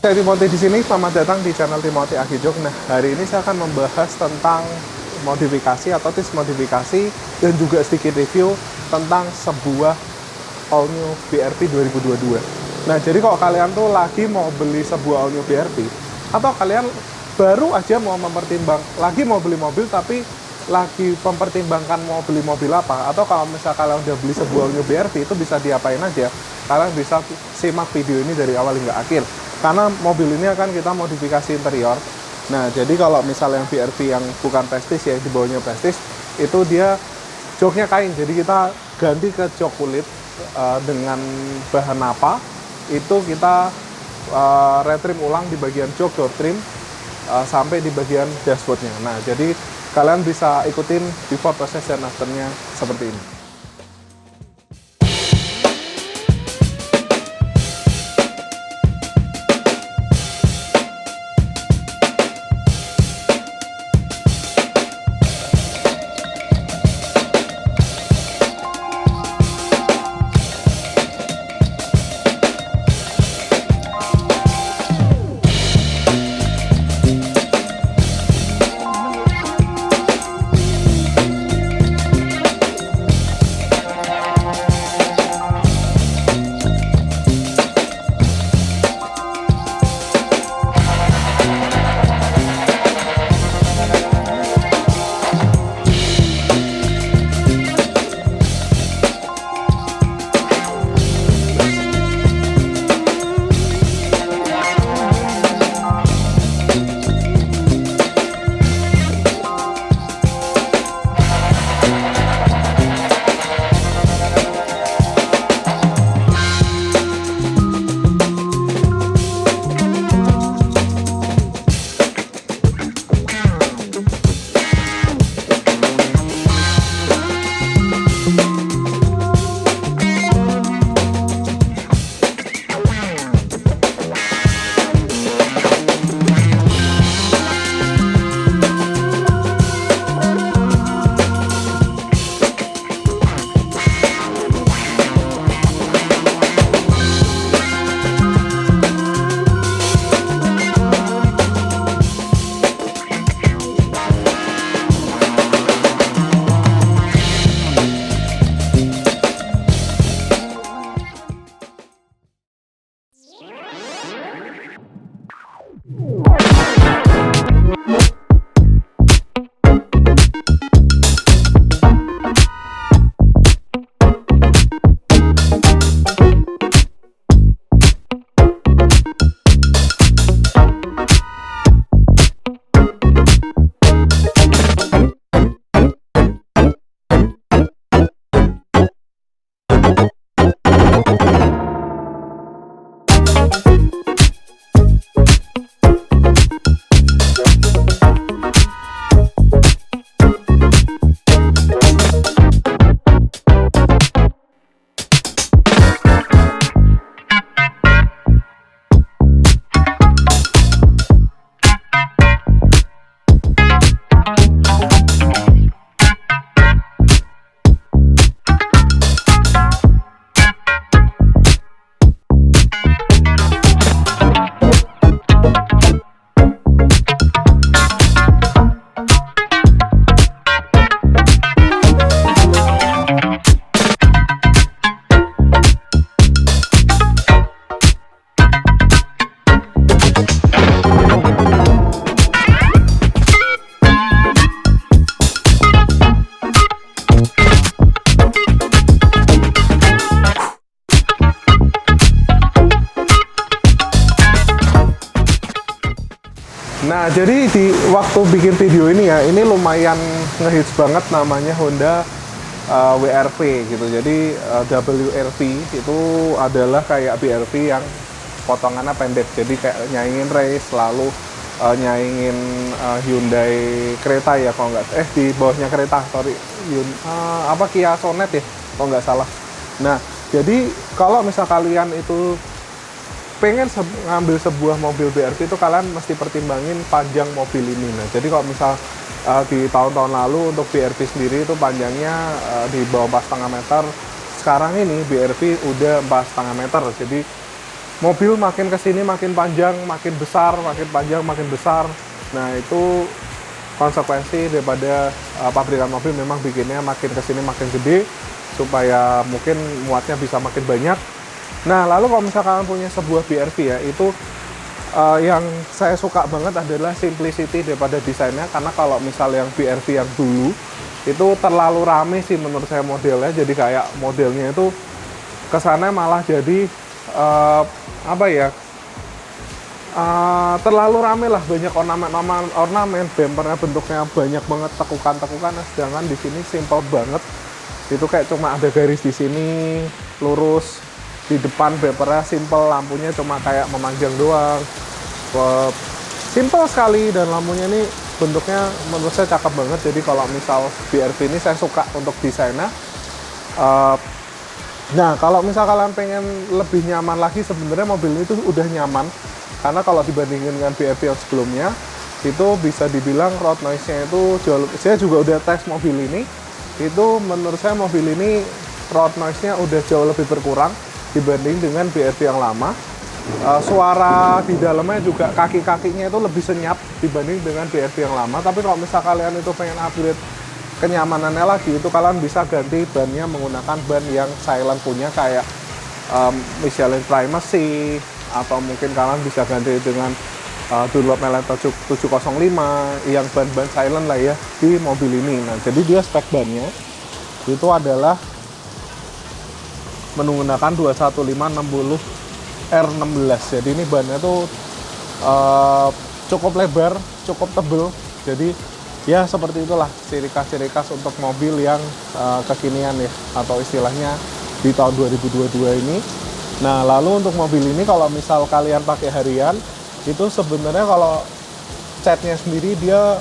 Saya Timothy di sini, selamat datang di channel Timothy Agijok. Nah, hari ini saya akan membahas tentang modifikasi atau tips modifikasi dan juga sedikit review tentang sebuah all new BRV 2022. Nah, jadi kalau kalian tuh lagi mau beli sebuah all new BRV atau kalian baru aja mau lagi mau beli mobil tapi lagi mempertimbangkan mau beli mobil apa, atau kalau misalnya kalian udah beli sebuah all new BRV, itu bisa diapain aja, kalian bisa simak video ini dari awal hingga akhir. Karena mobil ini akan kita modifikasi interior. Nah, jadi kalau misalnya yang BRV yang bukan prestis ya, di bawahnya prestis, itu dia joknya kain. Jadi kita ganti ke jok kulit dengan bahan apa, itu kita retrim ulang di bagian jok door trim sampai di bagian dashboardnya. Nah, jadi kalian bisa ikutin before process dan afternya seperti ini. Nah, jadi di waktu bikin video ini ya, ini lumayan ngehits banget namanya Honda WRV gitu. Jadi WRV itu adalah kayak BRV yang potongannya pendek. Jadi kayak nyaingin race, lalu nyaingin Hyundai Creta ya kalau nggak, di bawahnya Creta, sorry, Kia Sonet ya kalau nggak salah. Nah, jadi kalau misal kalian itu pengen ngambil sebuah mobil BRV, itu kalian mesti pertimbangin panjang mobil ini. Nah, jadi kalau misal di tahun-tahun lalu untuk BRV sendiri itu panjangnya di bawah 4,5 meter. Sekarang ini BRV udah 4,5 meter. Jadi mobil makin kesini makin panjang, makin besar, makin panjang, makin besar. Nah itu konsekuensi daripada pabrikan mobil memang bikinnya makin kesini makin gede supaya mungkin muatnya bisa makin banyak. Nah lalu kalau misalkan kalian punya sebuah BRV ya, itu yang saya suka banget adalah simplicity daripada desainnya. Karena kalau misal yang BRV yang dulu itu terlalu rame sih menurut saya modelnya, jadi kayak modelnya itu kesannya malah jadi apa ya, terlalu rame lah, banyak ornamen, bumpernya bentuknya banyak banget, tekukan-tekukan. Sedangkan di sini simple banget, itu kayak cuma ada garis di sini lurus, di depan bumpernya simple, lampunya cuma kayak memanjang doang, simple sekali, dan lampunya ini bentuknya menurut saya cakep banget. Jadi kalau misal BRV ini saya suka untuk desainnya. Nah kalau misal kalian pengen lebih nyaman lagi, sebenarnya mobil ini tuh udah nyaman, karena kalau dibandingin dengan BRV yang sebelumnya itu bisa dibilang road noise-nya itu jauh. Saya juga udah tes mobil ini, itu menurut saya mobil ini road noise-nya udah jauh lebih berkurang dibanding dengan BRV yang lama. Suara di dalamnya juga, kaki-kakinya itu lebih senyap dibanding dengan BRV yang lama. Tapi kalau misal kalian itu pengen upgrade kenyamanannya lagi, itu kalian bisa ganti bannya menggunakan ban yang silent punya, kayak Michelin Primacy, atau mungkin kalian bisa ganti dengan Dunlop Melento 705 yang ban-ban silent lah ya di mobil ini. Nah jadi dia spek bannya itu adalah menggunakan 21560 R16. Jadi ini bannya tuh cukup lebar, cukup tebel. Jadi ya seperti itulah ciri khas untuk mobil yang kekinian ya, atau istilahnya di tahun 2022 ini. Nah lalu untuk mobil ini kalau misal kalian pakai harian, itu sebenarnya kalau catnya sendiri dia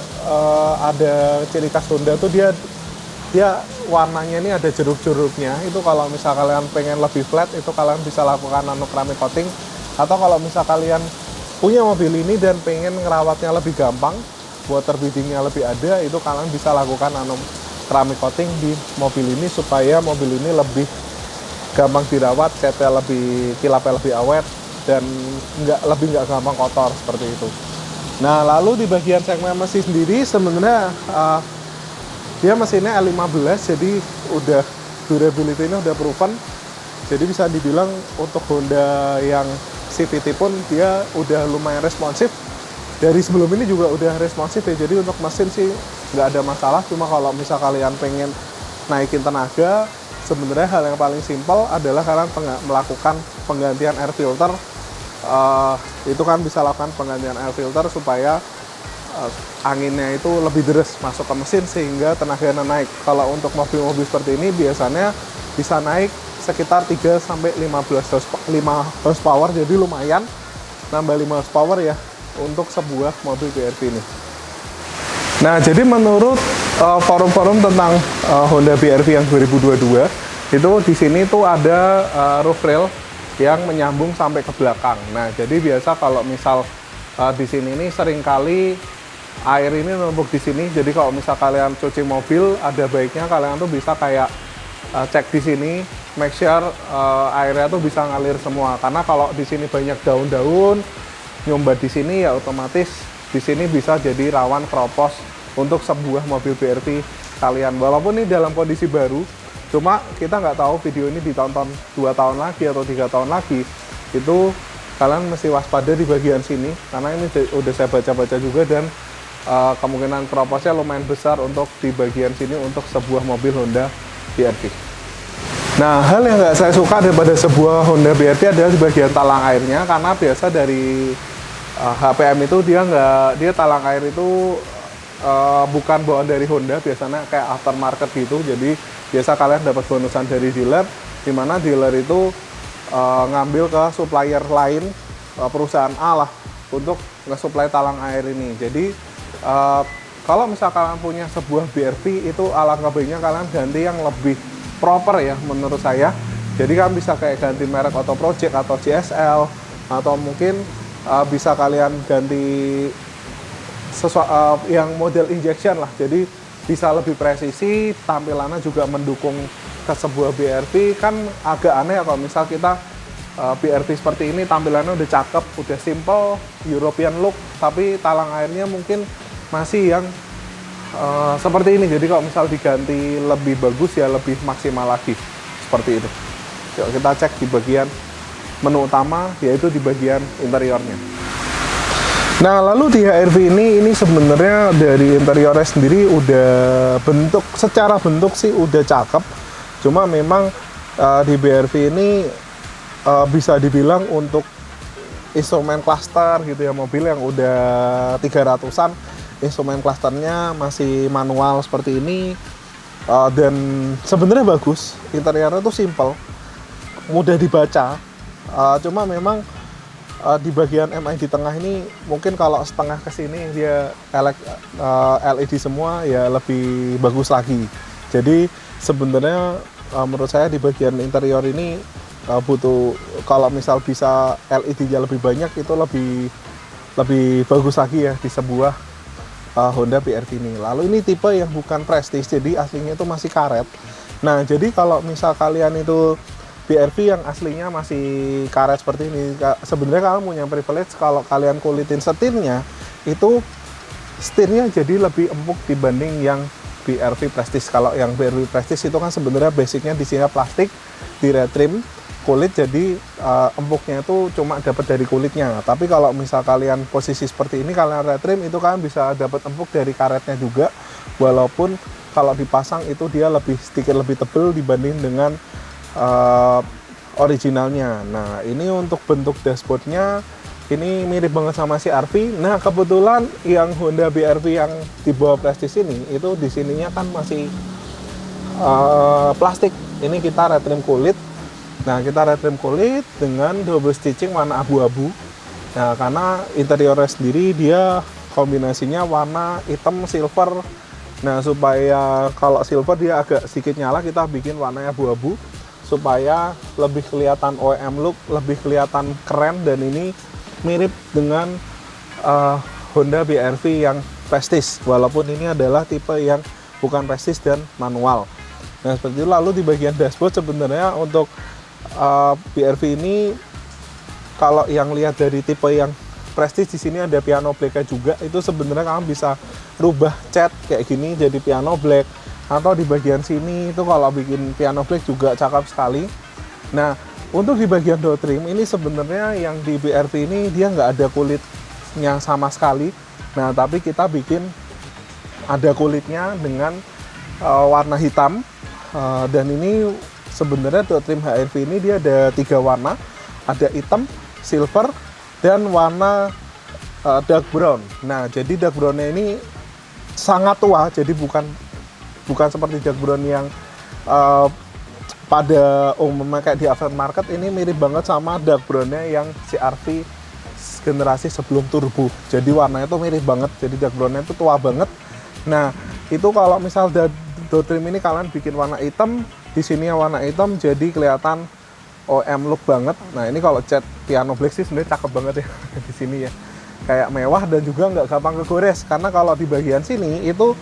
ada ciri khas Honda tuh, dia warnanya ini ada jeruk-jeruknya. Itu kalau misal kalian pengen lebih flat, itu kalian bisa lakukan nano keramik coating. Atau kalau misal kalian punya mobil ini dan pengen ngerawatnya lebih gampang, water beadingnya lebih ada, itu kalian bisa lakukan nano keramik coating di mobil ini supaya mobil ini lebih gampang dirawat, catnya lebih, kilapnya lebih awet, dan nggak gampang kotor seperti itu. Nah lalu di bagian segmen mesin sendiri sebenarnya dia mesinnya L15, jadi udah durability-nya udah proven. Jadi bisa dibilang untuk Honda yang CVT pun dia udah lumayan responsif. Dari sebelum ini juga udah responsif ya. Jadi untuk mesin sih nggak ada masalah. Cuma kalau misal kalian pengen naikin tenaga, sebenarnya hal yang paling simpel adalah kalian melakukan penggantian air filter. Itu kan bisa lakukan penggantian air filter supaya anginnya itu lebih deres masuk ke mesin sehingga tenaganya naik. Kalau untuk mobil-mobil seperti ini biasanya bisa naik sekitar 3-15 horsepower, jadi lumayan nambah 5 horsepower ya untuk sebuah mobil BRV ini. Nah jadi menurut forum-forum tentang Honda BRV yang 2022 itu di sini tuh ada roof rail yang menyambung sampai ke belakang. Nah jadi biasa kalau misal di sini ini seringkali air ini numpuk di sini. Jadi kalau misal kalian cuci mobil, ada baiknya kalian tuh bisa kayak cek di sini, make sure airnya tuh bisa ngalir semua. Karena kalau di sini banyak daun-daun nyumbat di sini, ya otomatis di sini bisa jadi rawan keropos untuk sebuah mobil BRV kalian. Walaupun ini dalam kondisi baru, cuma kita nggak tahu video ini ditonton 2 tahun lagi atau 3 tahun lagi, itu kalian mesti waspada di bagian sini. Karena ini udah saya baca-baca juga, dan kemungkinan keroposnya lumayan besar untuk di bagian sini untuk sebuah mobil Honda BRV. Nah, hal yang nggak saya suka daripada sebuah Honda BRV adalah di bagian talang airnya, karena biasa dari HPM itu dia talang air itu bukan bawaan dari Honda, biasanya kayak aftermarket gitu. Jadi biasa kalian dapat bonusan dari dealer, di mana dealer itu ngambil ke supplier lain, perusahaan A lah, untuk nge-supply talang air ini. Jadi kalau misal kalian punya sebuah BRV, itu alangkah baiknya kalian ganti yang lebih proper ya menurut saya. Jadi kalian bisa kayak ganti merek Auto Project atau CSL, atau mungkin bisa kalian ganti yang model injection lah. Jadi bisa lebih presisi, tampilannya juga mendukung ke sebuah BRV. Kan agak aneh ya kalau misal kita BRV seperti ini tampilannya udah cakep, udah simple, European look, tapi talang airnya mungkin masih yang seperti ini. Jadi kalau misal diganti lebih bagus ya lebih maksimal lagi seperti itu. Yuk kita cek di bagian menu utama, yaitu di bagian interiornya. Nah, lalu di HR-V ini sebenarnya dari interiornya sendiri udah secara bentuk sih udah cakep. Cuma memang di BRV ini bisa dibilang untuk instrumen cluster gitu ya, mobil yang udah 300-an, instrumen clusternya masih manual seperti ini. Dan sebenarnya bagus, interiornya tuh simple, mudah dibaca. Cuma memang di bagian MI di tengah ini mungkin kalau setengah ke sini dia LED semua ya lebih bagus lagi. Jadi sebenarnya menurut saya di bagian interior ini butuh, kalau misal bisa LED-nya lebih banyak itu lebih bagus lagi ya di sebuah Honda BRV ini. Lalu ini tipe yang bukan Prestige, jadi aslinya itu masih karet. Nah, jadi kalau misal kalian itu BRV yang aslinya masih karet seperti ini, sebenarnya kalian punya privilege kalau kalian kulitin setirnya, itu setirnya jadi lebih empuk dibanding yang BRV Prestige. Kalau yang BRV Prestige itu kan sebenarnya basicnya di sini plastik, di retrim kulit, jadi empuknya itu cuma dapat dari kulitnya. Tapi kalau misal kalian posisi seperti ini, kalian retrim itu kan bisa dapat empuk dari karetnya juga, walaupun kalau dipasang itu dia sedikit lebih tebal dibanding dengan originalnya. Nah, ini untuk bentuk dashboardnya ini mirip banget sama si RV. Nah, kebetulan yang Honda BRV yang di bawah Prestige ini itu di sininya kan masih plastik. Ini kita retrim kulit. Nah, kita retrim kulit dengan double stitching warna abu-abu. Nah, karena interiornya sendiri dia kombinasinya warna hitam silver. Nah, supaya kalau silver dia agak sedikit nyala, kita bikin warnanya abu-abu supaya lebih kelihatan OEM look, lebih kelihatan keren, dan ini mirip dengan Honda BRV yang Prestige, walaupun ini adalah tipe yang bukan Prestige dan manual. Nah, seperti itu. Lalu di bagian dashboard sebenarnya untuk BRV ini, kalau yang lihat dari tipe yang Prestige, di sini ada piano black-nya juga. Itu sebenarnya kamu bisa rubah cat kayak gini jadi piano black, atau di bagian sini itu kalau bikin piano black juga cakep sekali. Nah, untuk di bagian door trim ini sebenarnya yang di BRV ini dia nggak ada kulitnya sama sekali. Nah, tapi kita bikin ada kulitnya dengan warna hitam. Dan ini sebenarnya door trim HR-V ini dia ada 3 warna, ada hitam, silver, dan warna dark brown. Nah, jadi dark brownnya ini sangat tua, jadi bukan seperti dark brown yang pada umumnya kayak di aftermarket. Ini mirip banget sama dark brownnya yang CR-V generasi sebelum turbo. Jadi warnanya tuh mirip banget, jadi dark brownnya itu tua banget. Nah, itu kalau misal door trim ini kalian bikin warna hitam, di sini warna hitam, jadi kelihatan OM look banget. Nah, ini kalau cat piano black sih sebenarnya cakep banget ya di sini ya, kayak mewah dan juga nggak gampang kegores. Karena kalau di bagian sini itu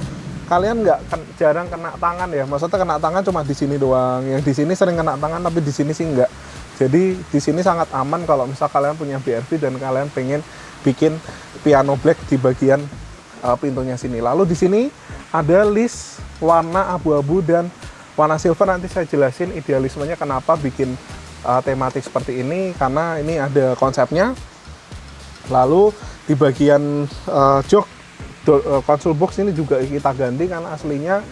kalian jarang kena tangan ya, maksudnya kena tangan cuma di sini doang. Yang di sini sering kena tangan, tapi di sini sih enggak. Jadi di sini sangat aman kalau misal kalian punya BRV dan kalian pengen bikin piano black di bagian pintunya sini. Lalu di sini ada list warna abu-abu dan warna silver. Nanti saya jelasin idealismenya kenapa bikin tematik seperti ini, karena ini ada konsepnya. Lalu di bagian jok console box ini juga kita ganti, karena aslinya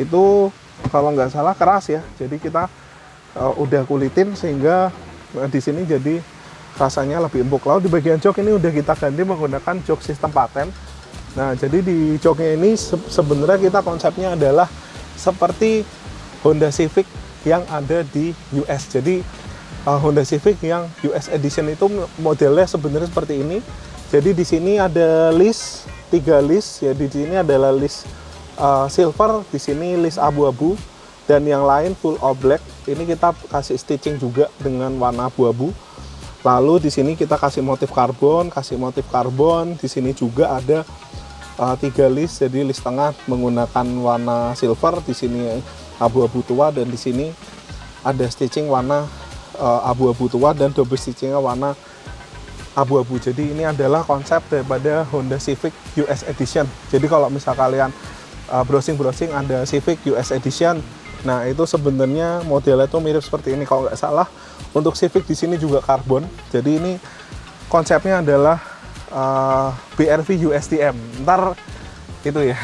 itu kalau nggak salah keras ya. Jadi kita udah kulitin sehingga di sini jadi rasanya lebih empuk. Lalu di bagian jok ini udah kita ganti menggunakan jok sistem paten. Nah, jadi di joknya ini sebenarnya kita konsepnya adalah seperti Honda Civic yang ada di US. Jadi Honda Civic yang US Edition itu modelnya sebenarnya seperti ini. Jadi di sini ada list 3 list ya. Di sini adalah list silver, di sini list abu-abu, dan yang lain full all black. Ini kita kasih stitching juga dengan warna abu-abu. Lalu di sini kita kasih motif karbon, Di sini juga ada 3 list. Jadi list tengah menggunakan warna silver, di sini abu-abu tua, dan di sini ada stitching warna abu-abu tua dan double stitchingnya warna abu-abu. Jadi ini adalah konsep daripada Honda Civic US Edition. Jadi kalau misal kalian browsing-browsing ada Civic US Edition, nah itu sebenarnya modelnya tuh mirip seperti ini kalau nggak salah. Untuk Civic di sini juga karbon. Jadi ini konsepnya adalah BRV USDM. Ntar itu ya,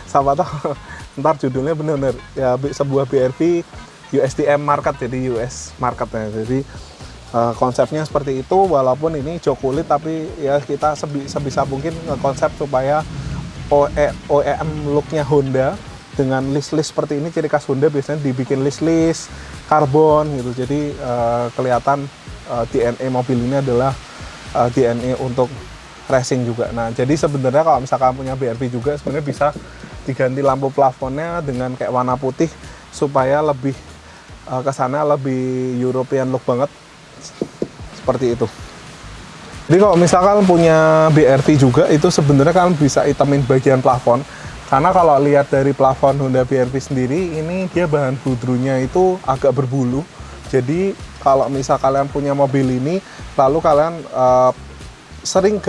sama tahu. Ntar judulnya bener-bener ya sebuah BRV USDM market, jadi US marketnya. Jadi konsepnya seperti itu, walaupun ini jok kulit tapi ya kita sebisa mungkin konsep supaya OEM looknya Honda dengan list-list seperti ini. Ciri khas Honda biasanya dibikin list-list karbon gitu, jadi kelihatan DNA mobil ini adalah DNA untuk racing juga. Nah jadi sebenarnya kalau misalkan punya BRV juga sebenarnya bisa diganti lampu plafonnya dengan kayak warna putih supaya lebih kesana lebih European look banget, seperti itu. Jadi kalau misalkan punya BRV juga itu sebenarnya kalian bisa hitamin bagian plafon, karena kalau lihat dari plafon Honda BRV sendiri ini dia bahan budrunya itu agak berbulu. Jadi kalau misal kalian punya mobil ini lalu kalian sering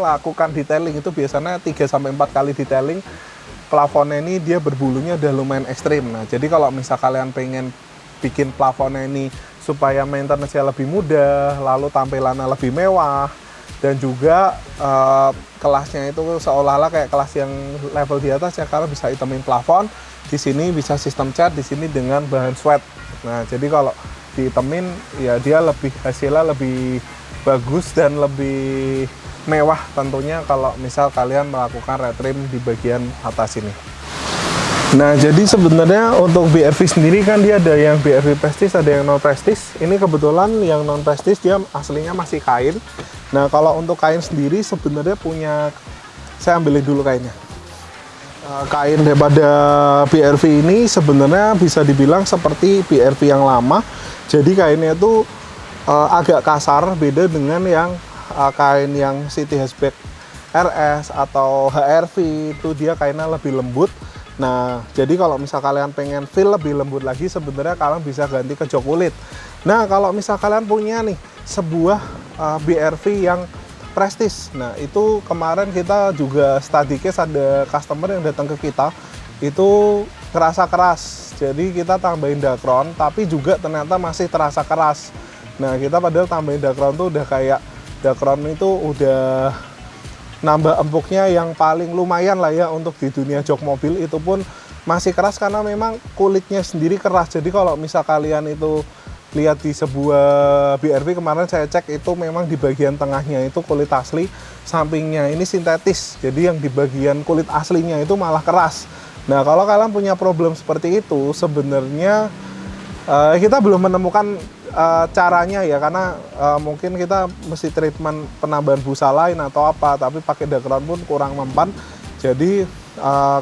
lakukan detailing, itu biasanya 3-4 kali detailing, plafonnya ini dia berbulunya udah lumayan ekstrim. Nah jadi kalau misal kalian pengen bikin plafonnya ini supaya maintenance-nya lebih mudah, lalu tampilannya lebih mewah, dan juga kelasnya itu seolah-olah kayak kelas yang level di atas ya, kalian bisa hitamin plafon. Di sini bisa sistem cat, di sini dengan bahan sweat. Nah jadi kalau dihitamin ya dia lebih hasilnya lebih bagus dan lebih mewah tentunya kalau misal kalian melakukan retrim di bagian atas ini. Nah jadi sebenarnya untuk BRV sendiri kan dia ada yang BRV Prestige, ada yang non Prestige. Ini kebetulan yang non Prestige dia aslinya masih kain. Nah kalau untuk kain sendiri sebenarnya punya, saya ambilin dulu kainnya. Kain daripada BRV ini sebenarnya bisa dibilang seperti BRV yang lama. Jadi kainnya itu agak kasar, beda dengan yang kain yang City Hatchback RS atau HRV, itu dia kainnya lebih lembut. Nah, jadi kalau misal kalian pengen feel lebih lembut lagi, sebenarnya kalian bisa ganti ke jok kulit. Nah, kalau misal kalian punya nih sebuah BRV yang Prestige, nah itu kemarin kita juga study case, ada customer yang datang ke kita, itu kerasa keras. Jadi kita tambahin Dacron, tapi juga ternyata masih terasa keras. Nah, kita padahal tambahin Dacron tuh udah kayak Dacron itu udah nambah empuknya yang paling lumayan lah ya untuk di dunia jok mobil, itu pun masih keras karena memang kulitnya sendiri keras. Jadi kalau misal kalian itu lihat di sebuah BRV kemarin saya cek, itu memang di bagian tengahnya itu kulit asli, sampingnya ini sintetis. Jadi yang di bagian kulit aslinya itu malah keras. Nah kalau kalian punya problem seperti itu sebenarnya kita belum menemukan caranya ya, karena mungkin kita mesti treatment penambahan busa lain atau apa, tapi pakai Dacron pun kurang mempan. Jadi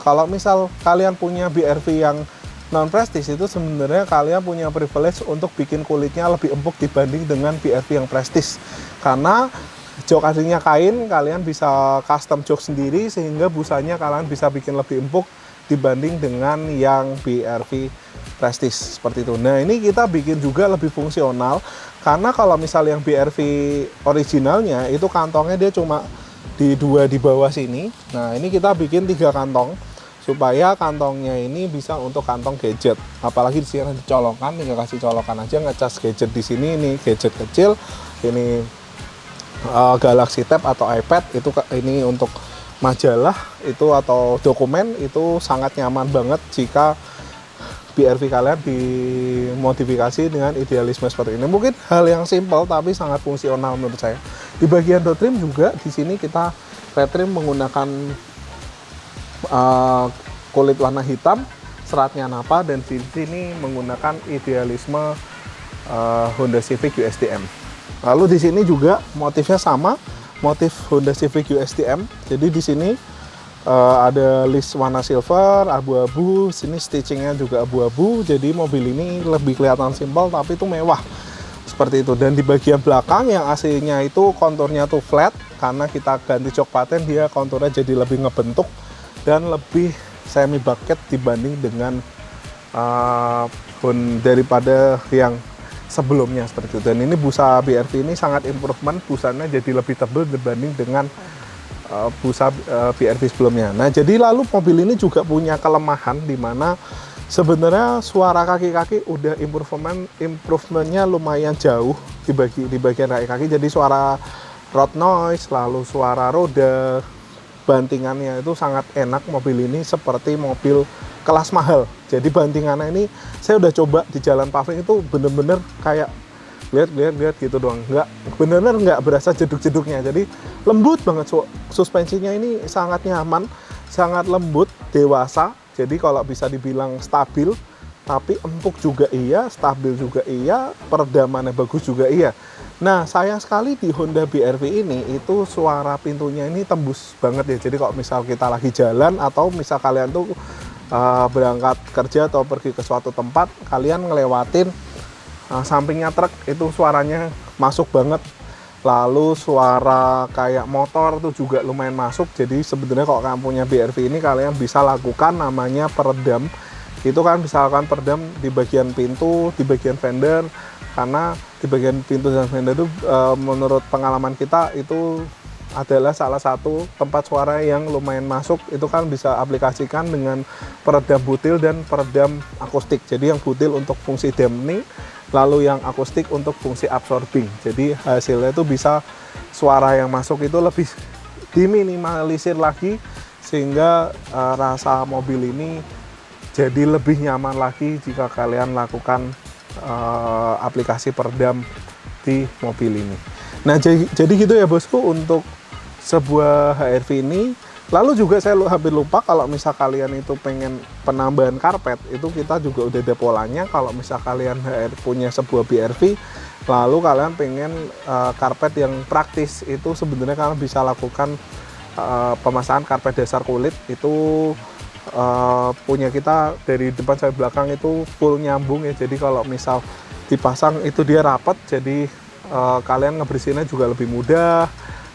kalau misal kalian punya BRV yang non Prestige, itu sebenarnya kalian punya privilege untuk bikin kulitnya lebih empuk dibanding dengan BRV yang Prestige, karena jok aslinya kain, kalian bisa custom jok sendiri sehingga busanya kalian bisa bikin lebih empuk dibanding dengan yang BRV Prestige seperti itu. Nah ini kita bikin juga lebih fungsional, karena kalau misal yang BRV originalnya itu kantongnya dia cuma di 2 di bawah sini. Nah ini kita bikin 3 kantong supaya kantongnya ini bisa untuk kantong gadget. Apalagi di sini dicolokan, tinggal kasih colokan aja, ngecas gadget di sini. Ini gadget kecil, ini Galaxy Tab atau iPad, itu ini untuk majalah itu atau dokumen, itu sangat nyaman banget jika BRV kalian dimodifikasi dengan idealisme seperti ini. Mungkin hal yang simpel tapi sangat fungsional menurut saya. Di bagian door trim juga di sini kita retrim menggunakan kulit warna hitam, seratnya Napa, dan di sini menggunakan idealisme Honda Civic USDM. Lalu di sini juga motifnya sama, motif Honda Civic USDM. Jadi di sini ada list warna silver, abu-abu, sini stitchingnya juga abu-abu, jadi mobil ini lebih kelihatan simpel tapi itu mewah seperti itu. Dan di bagian belakang yang aslinya itu konturnya tuh flat, karena kita ganti jok paten dia konturnya jadi lebih ngebentuk dan lebih semi bucket dibanding dengan daripada yang sebelumnya seperti itu. Dan ini busa BRV ini sangat improvement, busanya jadi lebih tebal dibanding dengan busa BRV sebelumnya. Nah, jadi lalu mobil ini juga punya kelemahan di mana sebenarnya suara kaki-kaki udah improvementnya lumayan jauh di bagian kaki-kaki. Jadi suara road noise, lalu suara roda, bantingannya itu sangat enak mobil ini, seperti mobil kelas mahal. Jadi bantingannya ini saya udah coba di jalan paving itu bener-bener kayak lihat gitu doang, bener-bener nggak berasa jeduk-jeduknya. Jadi lembut banget, suspensinya ini sangat nyaman, sangat lembut, dewasa. Jadi kalau bisa dibilang stabil, tapi empuk juga iya, stabil juga iya, peredamannya bagus juga iya. Nah, sayang sekali di Honda BRV ini itu suara pintunya ini tembus banget ya. Jadi kalau misal kita lagi jalan atau misal kalian tuh berangkat kerja atau pergi ke suatu tempat, kalian ngelewatin sampingnya truk, itu suaranya masuk banget. Lalu suara kayak motor tuh juga lumayan masuk. Jadi sebenarnya kalau kalian punya BRV ini, kalian bisa lakukan namanya peredam. Itu kan bisa lakukan peredam di bagian pintu, di bagian fender, karena di bagian pintu dan fender itu menurut pengalaman kita itu adalah salah satu tempat suara yang lumayan masuk. Itu kan bisa aplikasikan dengan peredam butil dan peredam akustik. Jadi yang butil untuk fungsi dampening, lalu yang akustik untuk fungsi absorbing. Jadi hasilnya itu bisa suara yang masuk itu lebih diminimalisir lagi, sehingga rasa mobil ini jadi lebih nyaman lagi jika kalian lakukan aplikasi peredam di mobil ini. Nah, jadi gitu ya bosku untuk sebuah HRV ini. Lalu juga saya hampir lupa, kalau misal kalian itu pengen penambahan karpet, itu kita juga udah ada polanya. Kalau misal kalian punya sebuah BRV, lalu kalian pengen karpet yang praktis, itu sebenarnya kalian bisa lakukan pemasangan karpet dasar kulit. Itu punya kita dari depan sampai belakang itu full nyambung ya. Jadi kalau misal dipasang itu dia rapat, jadi kalian ngebersihinnya juga lebih mudah.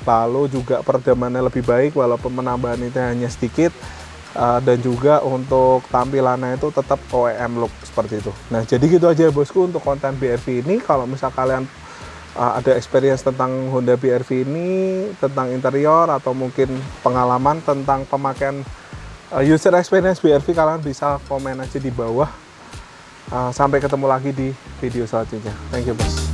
Lalu juga peredamannya lebih baik walaupun penambahan itu hanya sedikit, dan juga untuk tampilannya itu tetap OEM look seperti itu. Nah, jadi gitu aja bosku untuk konten BRV ini. Kalau misal kalian ada experience tentang Honda BRV ini, tentang interior atau mungkin pengalaman tentang pemakaian user experience BRV, kalian bisa komen aja di bawah. Sampai ketemu lagi di video selanjutnya. Thank you bos.